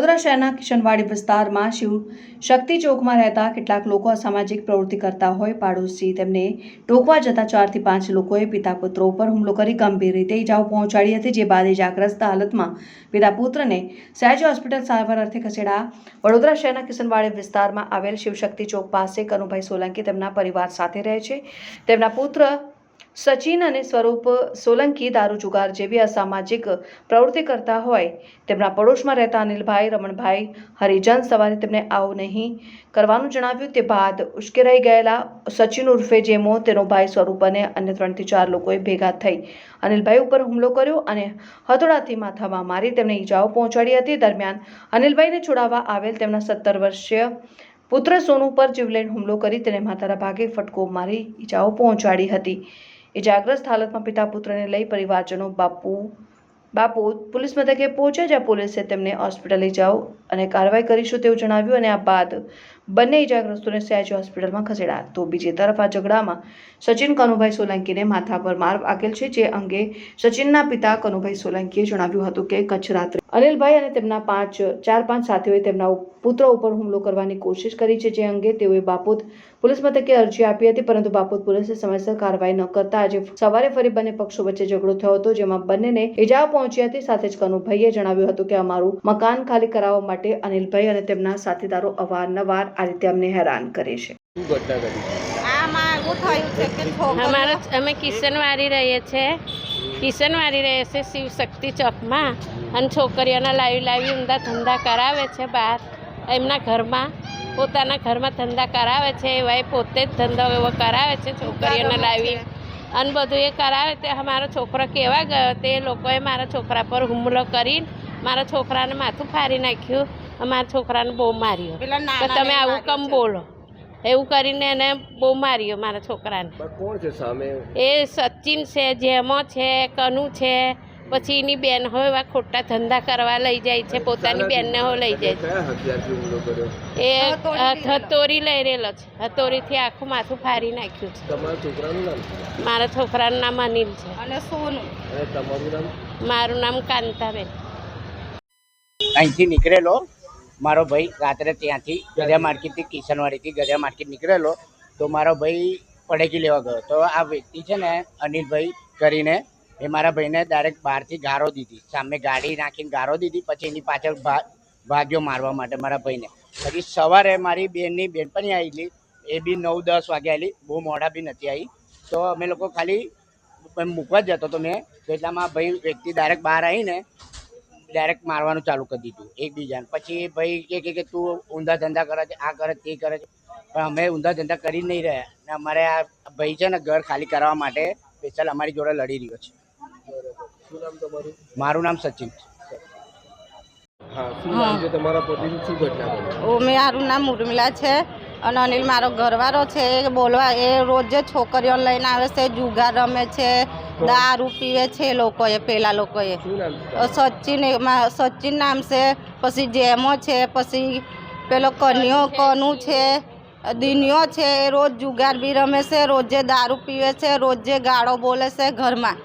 વડોદરા શહેરના કિશનવાડી વિસ્તારમાં શિવ શક્તિ ચોકમાં રહેતા કેટલાક લોકો અસામાજિક પ્રવૃત્તિ કરતા હોય પાડોશી તેમને ટોકવા જતા 4 થી 5 લોકોએ પિતા પુત્ર ઉપર હુમલો કરી ગંભીર રીતે ઈજાઓ પહોંચાડી હતી, જે બાદ ઈજાગ્રસ્ત હાલતમાં પિતા પુત્રને સયાજી હોસ્પિટલ સારવાર અર્થે ખસેડા। વડોદરા શહેરના કિશનવાડી વિસ્તારમાં આવેલ શિવશક્તિ ચોક પાસે કનુભાઈ સોલંકી તેમના પરિવાર સાથે રહે છે। તેમના પુત્ર સચિન અને સ્વરૂપ સોલંકી દારૂ જુગાર જેવી અસામાજિક પ્રવૃત્તિ કરતા હોય તેમના પડોશમાં રહેતા અનિલભાઈ રમણભાઈ હરિજન સવારે તેમને આવું નહીં કરવાનું જણાવ્યું, તે બાદ ઉશ્કેરાઈ ગયેલા સચિન ઉર્ફે જેમો, તેનો ભાઈ સ્વરૂપ અને અન્ય 3 થી 4 લોકોએ ભેગા થઈ અનિલભાઈ ઉપર હુમલો કર્યો અને હથોડાથી માથામાં મારી તેમને ઈજાઓ પહોંચાડી હતી। દરમિયાન અનિલભાઈને છોડાવવા આવેલ તેમના 17 વર્ષીય પુત્ર સોનુ પર જીવલેણ હુમલો કરી તેને માથાના ભાગે ફટકો મારી ઈજાઓ પહોંચાડી હતી। ઈજાગ્રસ્ત હાલતમાં પિતા પુત્રને લઈ પરિવારજનો બાપોદ પોલીસ મથકે પહોંચ્યા, જ્યાં પોલીસે તેમને હોસ્પિટલ લઈ જાઓ અને કાર્યવાહી કરીશું તેવું જણાવ્યું અને આ બાદ બંને ઈજાગ્રસ્તોને સયાજી હોસ્પિટલમાં ખસેડાયા। તો બીજી તરફ આ ઝઘડામાં સચિન કનુભાઈ સોલંકીને માથા પર માર વાગેલ છે, જે અંગે સચિનના પિતા કનુભાઈ સોલંકીએ જણાવ્યું હતું કે ગત રાત્રે અનિલભાઈ અને તેમના 4-5 સાથીઓએ તેમના પુત્ર ઉપર હુમલો કરવાની કોશિશ કરી છે, જે અંગે તેઓએ બાપોદ પોલીસ મથકે અરજી આપી હતી, પરંતુ બાપોદ પોલીસે સમયસર કાર્યવાહી ન કરતા આજે સવારે ફરી બંને પક્ષો વચ્ચે ઝઘડો થયો હતો, જેમાં બંનેને ઈજાઓ પહોંચી હતી। સાથે જ કનુભાઈએ જણાવ્યું હતું કે અમારું મકાન ખાલી કરાવવા માટે અનિલભાઈ અને તેમના સાથીદારો અવારનવાર આ રીતે અમને હેરાન કરે છે। અમે કિશનવાડી રહીએ છીએ શિવશક્તિ ચોકમાં, અને છોકરીઓને લાવી ઊંધા ધંધા કરાવે છે બહાર એમના ઘરમાં, પોતાના ઘરમાં ધંધા કરાવે છે, એવા પોતે જ ધંધો એવો કરાવે છે છોકરીઓને લાવી અને બધું એ કરાવે તે અમારો છોકરો કહેવા ગયો તે લોકોએ મારા છોકરા પર હુમલો કરીને મારા છોકરાને માથું ફાડી નાખ્યું, અમારા છોકરાને બહુ માર્યો કે તમે આવું કેમ બોલો એવું કરીને એને બહુ માર્યો મારા છોકરાને। કોણ છે સામે? એ સચિન છે, જેમો છે, કનુ છે, પછી એની બેન હોય એવા ખોટા ધંધા કરવા લઈ જાય છે, પોતાની બેનને હો લઈ જાય છે। એ હથોરી લઈ રહેલો છે, હથોરીથી આખું માથું ફાડી નાખ્યું છે। તમારા છોકરાનું નામ? મારા છોકરાનું નામ અનિલ છે અને સોનું। અને તમારું નામ? મારું નામ કાંતાબેન। અહીંથી નીકળેલો મારો ભાઈ રાત્રે ત્યાંથી ગધા માર્કેટથી કિશનવાડીથી ગધા માર્કેટ નીકળેલો, તો મારો ભાઈ પડેકી લેવા ગયો, તો આ વ્યક્તિ છે ને અનિલભાઈ કરીને એ મારા ભાઈને ડાયરેક્ટ બહારથી ગારો દીધી, સામે ગાડી નાખીને ગારો દીધી, પછી એની પાછળ ભાગ્યો મારવા માટે મારા ભાઈને। પછી સવારે મારી બેનપણી આવેલી, એ બી 9-10 વાગે આવેલી, બહુ મોડા બી નથી આવી, તો અમે લોકો ખાલી મૂકવા જ જતો તો મેં, એટલામાં ભાઈ વ્યક્તિ ડાયરેક્ટ બહાર આવીને ડાયરેક્ટ મારવાનું ચાલુ કરી દીધું એકબીજાને। પછી ભાઈ કે તું ઊંધા ધંધા કરે છે, આ કરે તે કરે છે, પણ અમે ઊંધા ધંધા કરી નહીં રહ્યા ને અમારે આ ભાઈ છે ને ઘર ખાલી કરવા માટે સ્પેશિયલ અમારી જોડે લડી રહ્યો છે। શું નામ તમારું? મારું નામ સચિન છે। હા, શું નામ છે તમારા પતિનું? શું ઘટના બની? મારું નામ ઉર્મિલા છે અને અનિલ મારો ઘરવાળો છે। એ બોલવા એ રોજ છોકરીઓ લઈને આવે છે, જુગાર રમે છે, દારૂ પીવે છે એ લોકોએ, પેલા લોકોએ। સચિન નામ છે, પછી જેમો છે, પછી પેલો કનુ છે, દિનિયો છે, એ રોજ જુગાર બી રમે છે, રોજે દારૂ પીવે છે, રોજે ગાળો બોલે છે ઘરમાં,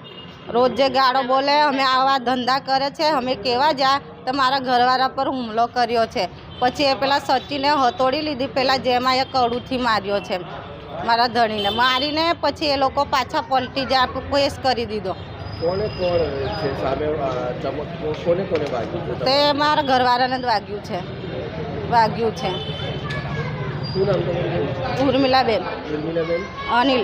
રોજે ગાળો બોલે। અમે આવા ધંધા કરે છે, અમે કહેવા જા તો મારા ઘરવાળા પર હુમલો કર્યો છે। પછી એ પેલા સચિને હથોડી લીધી, પેલા જેમાં એ કડુથી માર્યો છે મારા ધણીને, મારીને પછી એ લોકો પાછા પલટી જાય કેસ કરી દીધો। કોને છે સામે? કોને વાગ્યું છે? તે મારા ઘરવાળાને જ વાગ્યું છે। શું નામ તમારું? ઉર્મિલાબેન। ઉર્મિલાબેન? અનિલ।